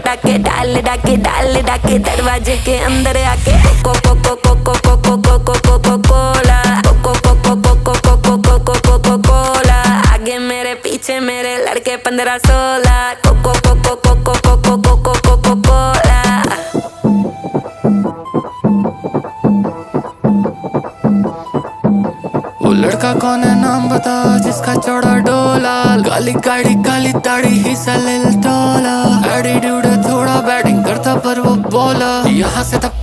डाके डाल डाके डाल डाके दरवाजे के अंदर आके coco coco coco coco coco coco cola coco coco coco coco coco coco cola आगे मेरे पीछे मेरे लड़के 15-16 coco coco coco coco coco coco cola. वो लड़का कौन है नाम बता जिसका चौड़ा डोला, काली गाड़ी काली दाढ़ी ही सलिल टोला, एटीट्यूड है थोड़ा बैटिंग करता पर वो बॉलर, यहाँ से थप्पड़